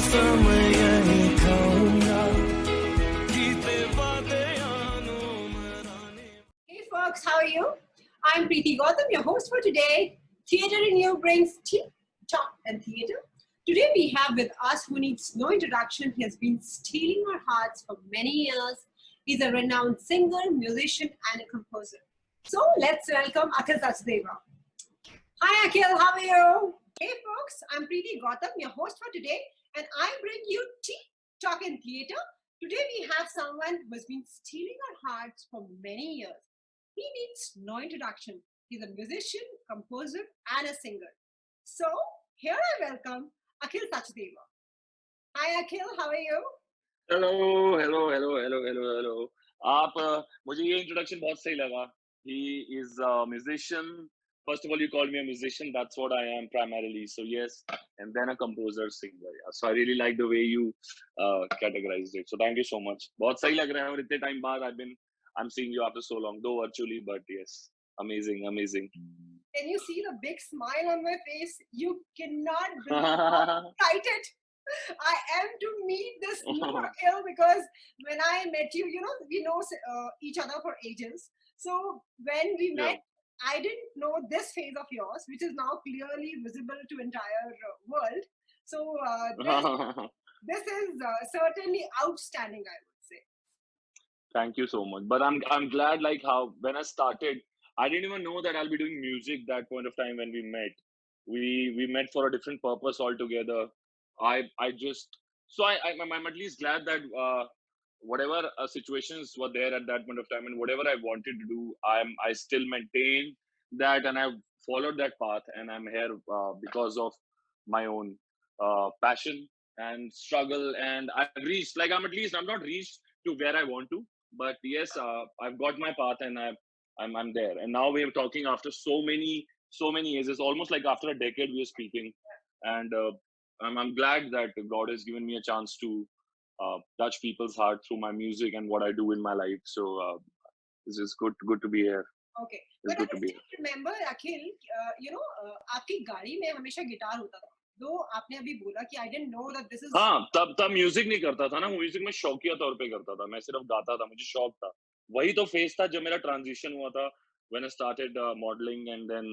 कसम यही खाऊंगा जीते वादे आनो मराने. Hey folks, how are you? I'm Preeti Gautam, your host for today. Theatre in You brings tea, talk and theatre. Today we have with us, who needs no introduction, he has been stealing our hearts for many years. He's a renowned singer, musician and a composer. So let's welcome Akhil Sachdeva. Hi Akhil, how are you? Hey folks, I'm Preeti Gautam, your host for today, and I bring you tea, talk and theatre. Today we have someone who has been stealing our hearts for many years. He needs no introduction. He's a musician, composer, and a singer. So here I welcome Akhil Sachdeva. Hi Akhil, how are you? Hello hello hello hello hello hello आप मुझे ये introduction बहुत सही लगा. He is a musician. First of all, you called me a musician. That's what I am primarily. So yes, and then a composer, singer. Yeah. So I really like the way you categorized it. So thank you so much. बहुत सही लग रहा है और इतने time बाद I'm seeing you after so long, though virtually, but yes, amazing, amazing. Can you see the big smile on my face? You cannot believe how excited I am to meet this new Akhil, because when I met you, we know each other for ages. So when we met, I didn't know this phase of yours, which is now clearly visible to entire world. So this is certainly outstanding, I would say. Thank you so much. But I'm glad, like, how when I started, I didn't even know that I'll be doing music that point of time when we met. We met for a different purpose altogether. I just so I'm at least glad that whatever situations were there at that point of time and whatever I wanted to do, I still maintain that and I've followed that path and I'm here because of my own passion and struggle, and I've reached, like, I'm not reached to where I want to, but yes, I've got my path and I'm there, and now we're talking after so many years. It's almost like after a decade we are speaking, and I'm glad that God has given me a chance to touch people's heart through my music and what I do in my life. So it's just good to be here. Okay, it's but good I to be still remember, Akhil, आपकी गाड़ी में हमेशा guitar होता था. दो आपने अभी बोला कि I didn't know that this is. हाँ, तब म्यूजिक नहीं करता था ना. म्यूजिक मैं शौकिया तौर पे करता था. मैं सिर्फ गाता था, मुझे शौक था. वही तो फेज था जब मेरा ट्रांजिशन हुआ था. When I started modeling and then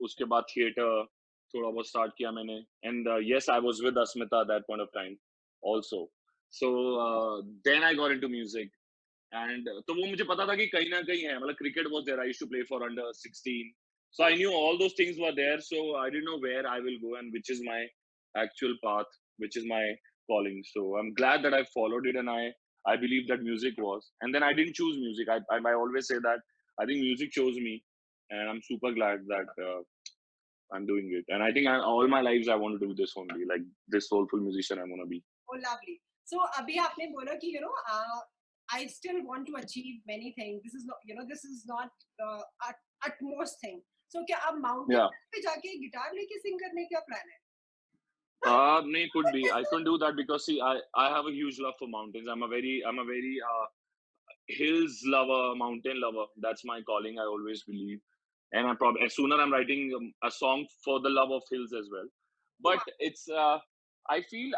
उसके बाद थिएटर थोड़ा बहुत स्टार्ट किया मैंने. And yes, I was with Asmita at that point of time also. So then I got into music. And तो वो मुझे पता था कि कहीं ना कहीं है. मतलब cricket was there. I used to play for under 16. So I knew all those things were there. So I didn't know where I will go and which is my actual path, which is my calling. So I'm glad that I followed it, and I believe that music was. And then I didn't choose music. I always say that I think music chose me, and I'm super glad that I'm doing it. And I think all my lives I want to do this only, like this soulful musician I want to be. Oh, lovely. So अभी आपने बोला कि I still want to achieve many things. This is not, this is not the utmost thing. So क्या आप mountain पे जाके guitar लेके sing करने क्या plan है? No, could be. I couldn't do that because see, I have a huge love for mountains. I'm a very hills lover, mountain lover. That's my calling. I always believe, and I'm probably sooner I'm writing a song for the love of hills as well. But it's I feel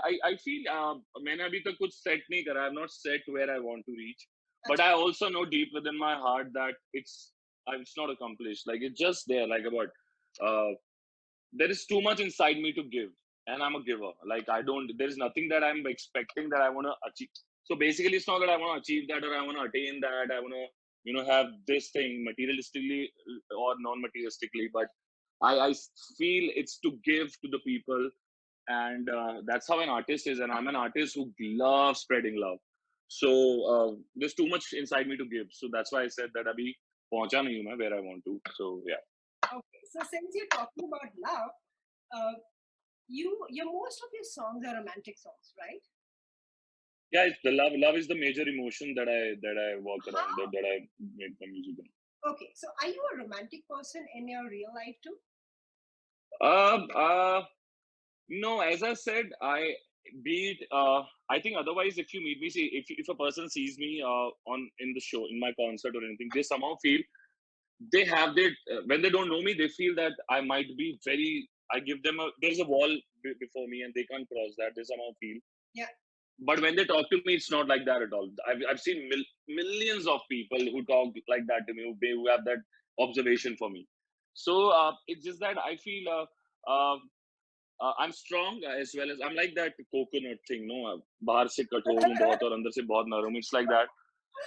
मैंने अभी तक कुछ set नहीं करा. I'm not set where I want to reach. But I also know deep within my heart that it's not accomplished. Like it's just there. Like about there is too much inside me to give, and I'm a giver. Like there is nothing that I'm expecting that I want to achieve. So basically it's not that I want to achieve that or I want to attain that, I want to have this thing materialistically or non-materialistically, but I feel it's to give to the people, and that's how an artist is, and I'm an artist who loves spreading love. So there's too much inside me to give, so that's why I said that abhi पहुंचा नहीं हूं मैं where I want to. So yeah. Okay, so since you're talking about love, most of your songs are romantic songs, right? Yeah, it's the love is the major emotion that I work around, that I make the music on. Okay, so are you a romantic person in your real life too? No, as I said, I think otherwise if you meet me, see, if a person sees me in the show, in my concert or anything, they somehow feel they have their when they don't know me, they feel that I might be very I give them there's a wall before me and they can't cross that. This somehow feel. Yeah. But when they talk to me, it's not like that at all. I've seen millions of people who talk like that to me, who have that observation for me. So it's just that I feel I'm strong as well as I'm like that coconut thing, no? बाहर से कठोर हूँ बहुत और अंदर से बहुत नरम हूँ. It's like that.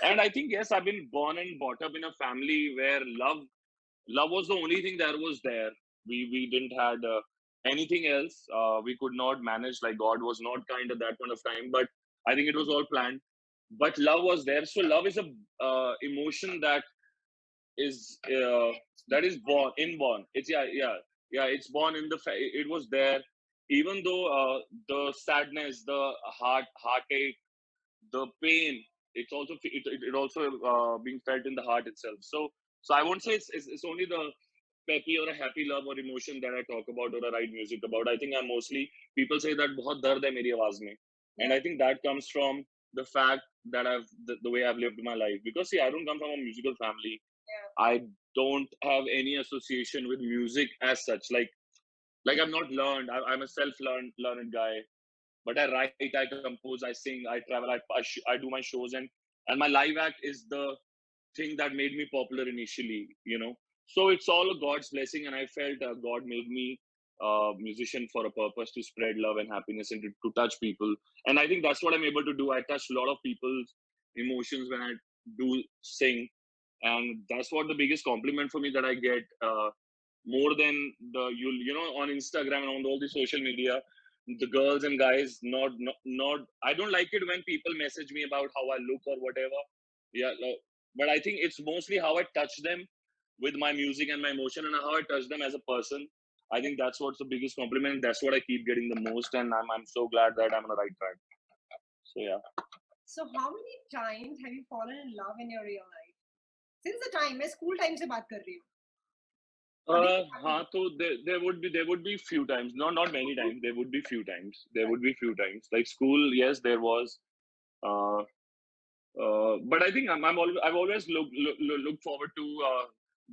And I think yes, I've been born and brought up in a family where love was the only thing that was there. We didn't had anything else. We could not manage. Like God was not kind at that point of time, but I think it was all planned. But love was there. So love is a emotion is uh, that is born inborn. It's yeah. It's born in the. It was there, even though the sadness, the heartache, the pain. It also being felt in the heart itself. So I won't say it's only the peppy or a happy love or emotion that I talk about or I write music about. I think I'm mostly people say that बहुत दर्द है मेरी आवाज में, and I think that comes from the fact that the way I've lived my life. Because see, I don't come from a musical family. Yeah. I don't have any association with music as such. Like I'm not learned. I'm a self-learned guy. But I write, I compose, I sing, I travel, I do my shows, and my live act is the thing that made me popular initially. So it's all a God's blessing, and I felt God made me a musician for a purpose to spread love and happiness and to touch people. And I think that's what I'm able to do. I touch a lot of people's emotions when I do sing, and that's what the biggest compliment for me that I get. More than on Instagram and on all the social media, the girls and guys not I don't like it when people message me about how I look or whatever. Yeah, no, but I think it's mostly how I touch them with my music and my emotion and how I touch them as a person. I think that's what's the biggest compliment. That's what I keep getting the most, and I'm so glad that I'm on the right track. So yeah. So how many times have you fallen in love in your real life? Since the time मैं school time से बात कर रही हूँ. So there would be few times, not many times. There would be few times. Like school, yes, there was. Uh, but I think I've always looked forward to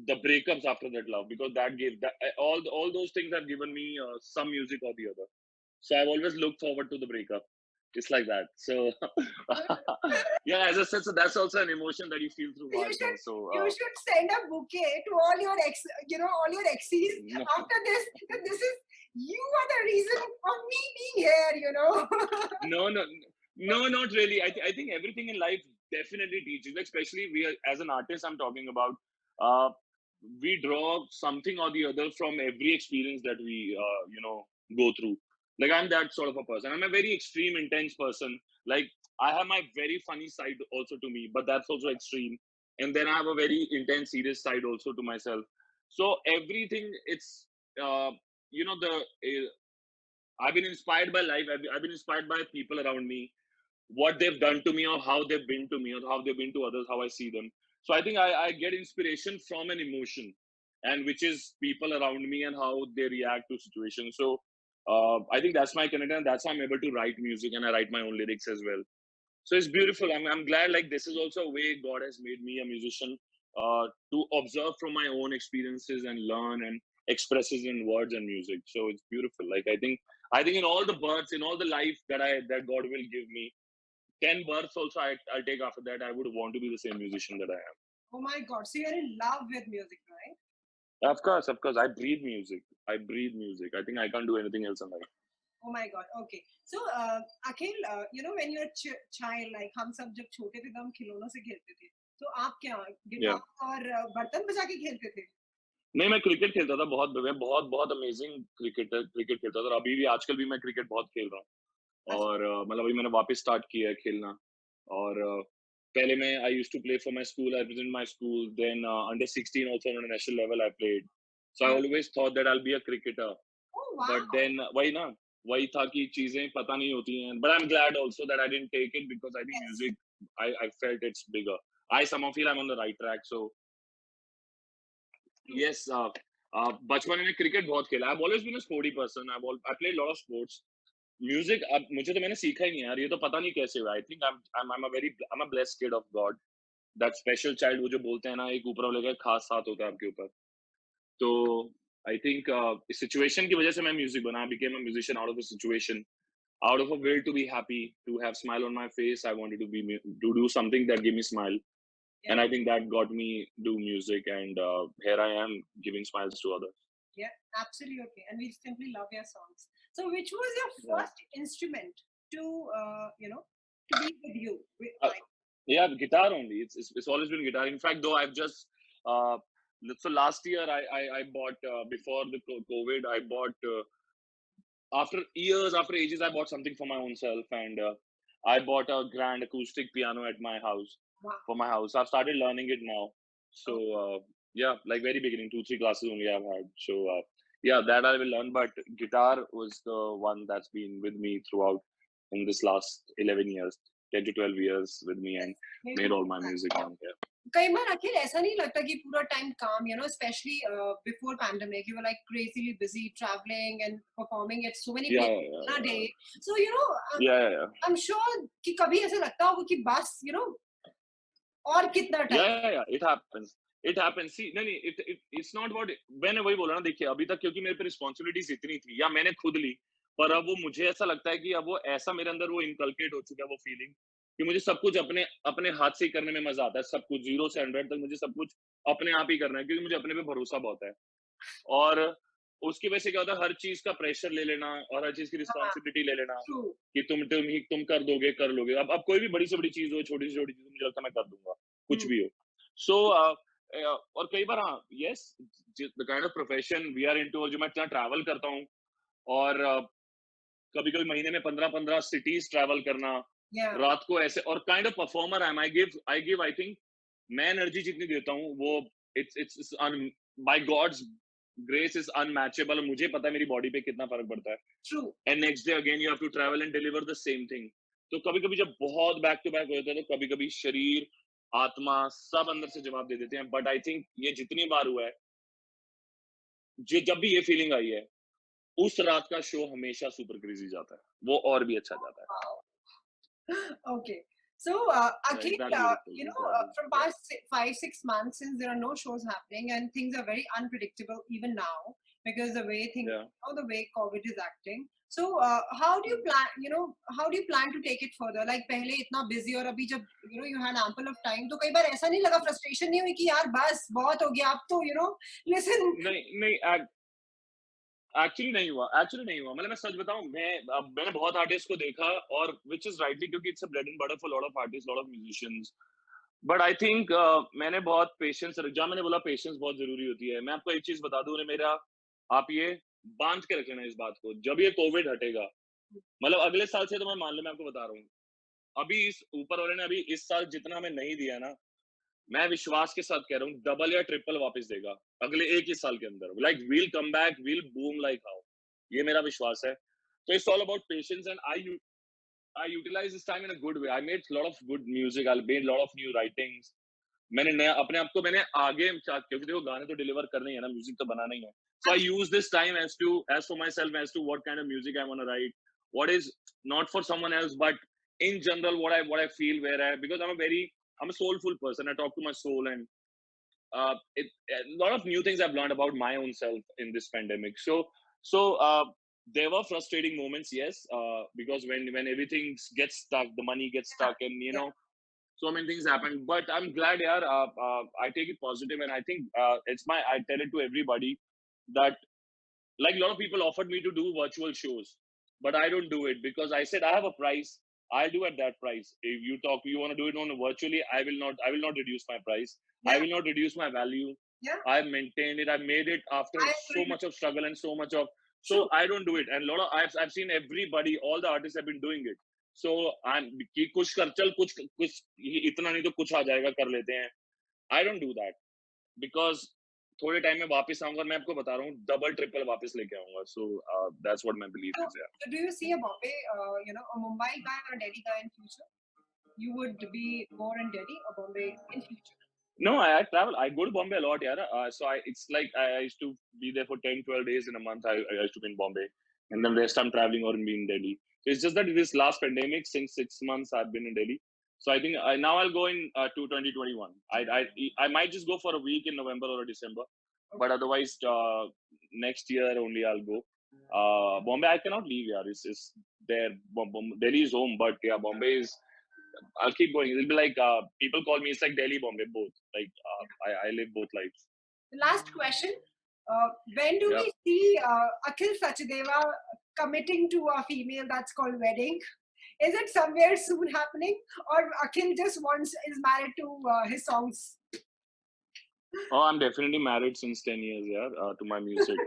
the breakups after that love, because that gave that all those things have given me some music or the other. So I've always looked forward to the breakup. It's like that. So yeah, as I said, so that's also an emotion that you feel through You heartbreak. should So you should send a bouquet to all your all your exes no, after this. That this is you are the reason of me being here. no, not really. I think everything in life definitely teaches. Like, especially as an artist, I'm talking about. Uh, we draw something or the other from every experience that we go through. Like, I'm that sort of a person. I'm a very extreme, intense person. Like, I have my very funny side also to me, but that's also extreme. And then I have a very intense, serious side also to myself. So everything, it's the I've been inspired by life. I've been inspired by people around me, what they've done to me, or how they've been to me, or how they've been to others, how I see them. So I think I get inspiration from an emotion, and which is people around me and how they react to situations. So I think that's my connection, and that's how I'm able to write music, and I write my own lyrics as well. So it's beautiful. I'm glad, like, this is also a way God has made me a musician, to observe from my own experiences and learn and express it in words and music. So it's beautiful. Like, I think in all the births, in all the life that God will give me, 10 births also I'll take after that. I would want to be the same musician that I am. Oh my God! So you're in love with music, right? Of course. I breathe music. I think I can't do anything else in life. Oh my God. Okay. So Akhil, when you're a child, like हम सब जब छोटे थे तो हम खिलौनों से खेलते थे. तो आप क्या Yeah. गिटार और बर्तन बजा के खेलते थे? नहीं, मैं क्रिकेट खेलता था बहुत. मैं बहुत बहुत अमेजिंग क्रिकेट खेलता था, और अभी भी आजकल भी मैं क्रिकेट बहुत खेल रहा हूँ. अच्छा. और मतलब अभी मैंने वापस स्टार्ट किया है खेलना. और पहले मैं I used to play for my school. I represent my school. Then under 16 also on national level I played. So I always thought that I will be a cricketer. Oh wow. But then वही था कि चीजें पता नहीं होती हैं. But I am glad also that I didn't take it, because I think Yes. Music, I felt it's bigger. I somehow feel I'm on the right track. So True. yes, बचपन में क्रिकेट बहुत खेला. I've always been a sporty person. I played a lot of sports. Music अब मुझे तो मैंने सीखा ही नहीं यार. ये तो पता नहीं कैसे हुआ. I think I'm a blessed kid of God. That special child, वो जो बोलते हैं ना, एक ऊपर वाले का खास हाथ होता है आपके ऊपर. तो I think इस situation की वजह से मैं music बना. I became a musician out of a situation, out of a will to be happy, to have smile on my face. I wanted to to do something that gave me smile, Yeah. and I think that got me do music, and here I am giving smiles to others. Yeah, absolutely. And we simply love your songs. So, which was your Yeah. first instrument to, to be with you? Uh, yeah, guitar only. It's always been guitar. In fact, though I've just uh, so last year I bought before the COVID I bought after years after ages I bought something for my own self, and I bought a grand acoustic piano at my house Wow. for my house. I've started learning it now. So yeah, like very beginning, 2-3 classes only I've had. So yeah, that I will learn. But guitar was the one that's been with me throughout in this last 11 years, 10 to 12 years with me, and made all my music on here. कई बार अखिल ऐसा नहीं लगता कि पूरा time काम, specially before pandemic you were like crazily busy travelling and performing at so many Yeah, places in a day, so yeah. I am sure कि कभी ऐसा लगता होगा कि बस और कितना time. Yeah. It happens. It happens. See, नहीं, it's not about. मैंने वही बोला ना, देखिए अभी तक क्योंकि मेरे पे रिस्पॉन्सिबिलिटीज इतनी थी या मैंने खुद ली, पर अब वो मुझे ऐसा लगता है कि अब वो ऐसा मेरे अंदर वो इनकलकेट हो चुका है वो फीलिंग कि मुझे सब कुछ अपने अपने हाथ से ही करने में मजा आता है. सब कुछ 0 से 100 तक मुझे सब कुछ अपने आप ही करना है, क्योंकि मुझे अपने पे भरोसा बहुत है. और उसकी वजह से क्या होता है, हर चीज का प्रेशर ले लेना और हर चीज की रिस्पॉन्सिबिलिटी ले लेना कि तुम कर दोगे कर लोगे. अब कोई भी बड़ी से बड़ी चीज हो, छोटी से छोटी चीज, मुझे लगता है मैं कर दूंगा, कुछ भी हो. सो और कई बार हाँ, yes, the kind of profession we are into, जो मैं इतना ट्रैवल करता हूँ और कभी कभी महीने में 15 सिटीज ट्रैवल करना, रात को ऐसे, और kind of performer I think मैं एनर्जी जितनी देता हूँ वो it's by God's grace is unmatchable. मुझे पता है मेरी बॉडी पे कितना फर्क पड़ता है. True. And next day again you have to travel and deliver the same thing. तो कभी कभी जब बहुत बैक टू बैक होता है तो कभी कभी शरीर आत्मा सब अंदर से जवाब दे देते हैं. बट आई थिंक ये जितनी बार हुआ है, जब भी ये फीलिंग आई है, उस रात का शो हमेशा सुपर क्रेजी जाता है, वो और भी अच्छा जाता है. Okay. So, Akhil, from past 5-6 months, since there are no shows happening and things are very unpredictable even now because the way the way COVID is acting. So, how do you plan? How do you plan to take it further? Like पहले इतना busy और अभी जब you had ample of time, तो कई बार ऐसा नहीं लगा, frustration नहीं हुई कि यार बस बहुत हो गया अब तो listen. नहीं एक्चुअली नहीं हुआ. मतलब मैं सच बताऊं, मैंने बहुत आर्टिस्ट को देखा, और विच इज राइटली क्योंकि it's a bread and butter for lot of artist, lot of musicians. But I think मैंने बहुत पेशेंस, जहाँ मैंने बोला पेशेंस बहुत जरूरी होती है. मैं आपको एक चीज बता दूं, मेरा, आप ये बांध के रखना इस बात को, जब ये कोविड हटेगा, मतलब अगले साल से, तो मैं मान लो, मैं आपको बता रहा हूँ, अभी इस ऊपर वाले ने अभी इस साल जितना हमें नहीं दिया ना, मैं विश्वास के साथ कह रहा हूँ डबल या ट्रिपल वापस देगा अगले एक ही साल के अंदर. Like we'll come back, we'll boom like how, ये मेरा विश्वास है. तो it's all about patience, and I utilise this time in a good way. I made lot of good music, I made lot of new writings. मैंने नया अपने आप को मैंने आगे, क्योंकि देखो गाने तो डिलीवर करने ही है ना, म्यूजिक तो बनाना ही है. So I use this time as for myself, as to what kind of music I want to write, what is not for someone else but in general what I feel, because I'm a soulful person. I talk to my soul, and a lot of new things I've learned about my own self in this pandemic. So there were frustrating moments, yes, because when everything gets stuck, the money gets stuck, and so many things happen. But I'm glad, I take it positive, and I think I tell it to everybody that, like, a lot of people offered me to do virtual shows, but I don't do it because I said I have a price. I'll do at that price. If you want to do it on virtually, I will not reduce my price. I will not reduce my value. I've maintained it. I've made it after so much of struggle and so much of, so I don't do it. And a lot of, I've seen everybody, all the artists have been doing it. So I'm कि कुछ कर चल, कुछ इतना नहीं तो कुछ आ जाएगा, कर लेते हैं. I don't do that because थोड़े टाइम में वापस आऊंगा, मैं आपको बता रहा हूँ, डबल ट्रिपल वापस लेके आऊंगा. So that's what my belief is. So do you see a Bombay, a Mumbai guy or a Delhi guy in future? You would be more in Delhi or Bombay in future? No, I travel. I go to Bombay a lot, yeah. So it's like I used to be there for 10-12 days in a month. I used to be in Bombay, and then rest I'm traveling or be in Delhi. So it's just that this last pandemic, since 6 months I've been in Delhi. So I think now I'll go in to 2021. I might just go for a week in November or December, but otherwise next year only I'll go. Bombay, I cannot leave. Yeah, it's there. Delhi is home, but yeah, Bombay is. I'll keep going. It'll be like people call me. It's like Delhi, Bombay, both. Like I live both lives. The last question. When do Yeah. we see Akhil Sachdeva committing to a female that's called wedding? Is it somewhere soon happening? Or Akhil just is married to his songs? Oh, I'm definitely married since 10 years, yeah, to my music.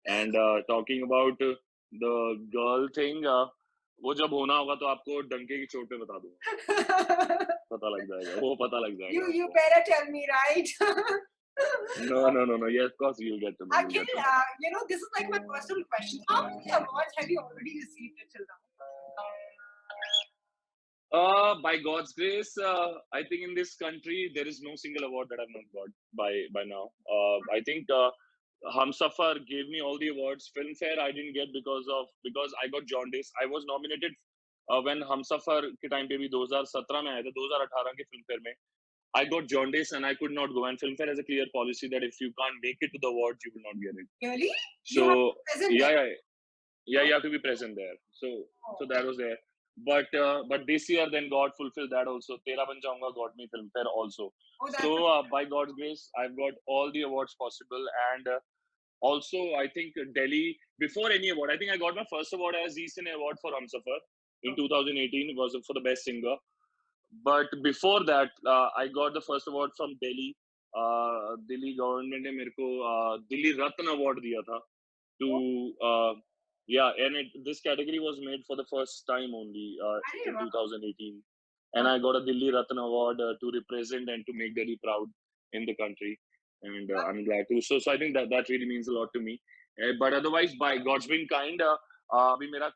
And talking about the girl thing, वो जब होना होगा तो आपको डंके की चोट पे बता दूंगा. पता लग जाएगा. वो पता लग जाएगा. You better tell me, right? No. Yeah, of course you'll get to know. Akhil, this is like my personal question. How many awards have you already received till now? By God's grace, I think in this country there is no single award that I've not got by now. I think Humsafar gave me all the awards. Filmfare I didn't get because I got jaundice. I was nominated when Humsafar के time पे भी 2017 में आया था, 2018 के Filmfare में. I got jaundice and I could not go. And Filmfare has a clear policy that if you can't make it to the awards, you will not get it. Really? So Yeah, you have to be present there. So that was there. But this year then God fulfilled that also. Tera Ban Jaunga got me Filmfare also. So by God's grace, I've got all the awards possible. And also I think Delhi, before any award, I think I got my first award as Zee Cine Award for Humsafar in 2018. It was for the best singer. But before that, I got the first award from Delhi. Delhi government ने मेरे को Delhi Ratna Award दिया था to and this category was made for the first time only in 2018, and I got a Delhi Ratna Award to represent and to make Delhi proud in the country, and I'm glad to. So I think that really means a lot to me. But otherwise, by God's been kind, अभी मेरा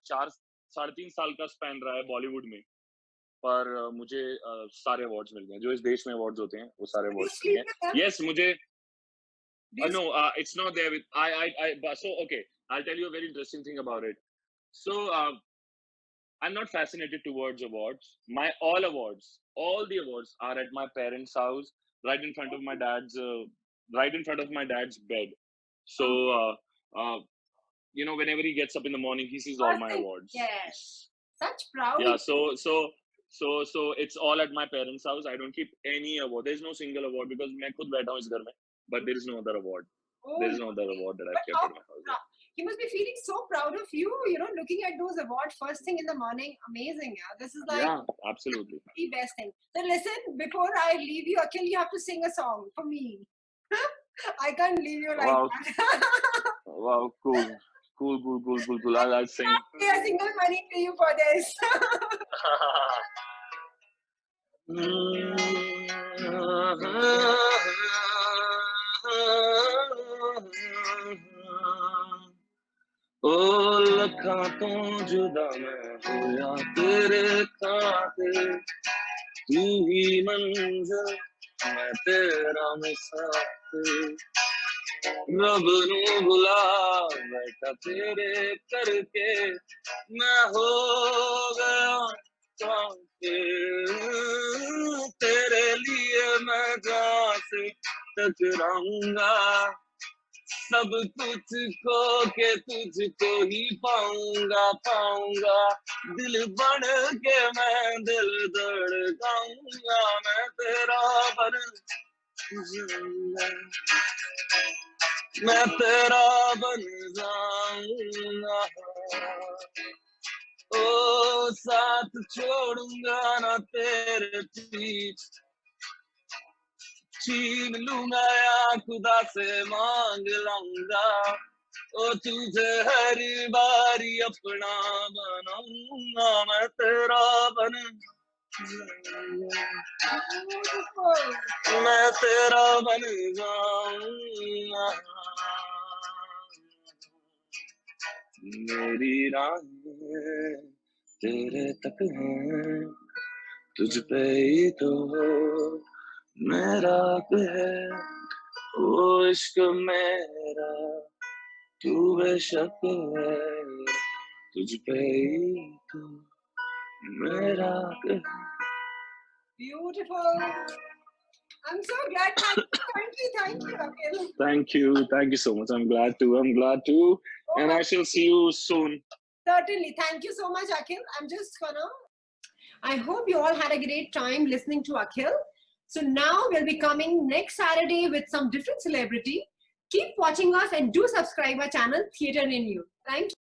4-3.5 साल का span रहा है बॉलीवुड में, पर मुझे सारे अवार्ड्स मिल गए जो इस देश में अवार्ड्स होते हैं वो सारे अवार्ड्स मिल गए. Yes, मुझे no, it's not there with so okay, I'll tell you a very interesting thing about it. So I'm not fascinated towards awards. All the awards are at my parents' house, right in front of my dad's bed. So whenever he gets up in the morning, he sees all my awards. Yes, such proud. Yeah, so it's all at my parents' house. I don't keep any award. There's no single award because मैं खुद बैठा हूँ इस घर में, but there is no other award. There is no other award that I've kept at my house. He must be feeling so proud of you, looking at those awards first thing in the morning. Amazing, yeah. This is like absolutely the best thing. So listen, before I leave you, Akhil, you have to sing a song for me. I can't leave you like that. Wow, cool. I'll sing. Pay a single money to you for this. ओ लखा तो जुदा मैं होया तेरे खातिर, तू ही मंजिल मैं तेरा मुसाफिर, रब नू भुला बैठा तेरे करके, मैं हो गया तेरे लिए मैं जान से टकराऊंगा, सब कुछ खो के तुझको ही पाऊंगा, दिल बन के मैं दिल धड़काऊंगा, मैं तेरा बन जाऊंगा, ओ साथ छोड़ूंगा ना तेरे पीछे, छीन लूंगा या खुदा से मांग लाऊंगा, ओ तुझे हर बारी अपना बनाऊंगा, मैं तेरा बन जाऊंगा, मेरी राहें तेरे तक हैं, तुझ पे ही तो मेरा है, ओ इश्क मेरा तू बेशक है, तुझ पे ही तो मेरा है. Beautiful. I'm so glad. Thank you, Akhil. Thank you so much. I'm glad to. And I shall see you soon. Certainly. Thank you so much, Akhil. I hope you all had a great time listening to Akhil. So now we'll be coming next Saturday with some different celebrity. Keep watching us and do subscribe our channel, Theatre in You. Thank you.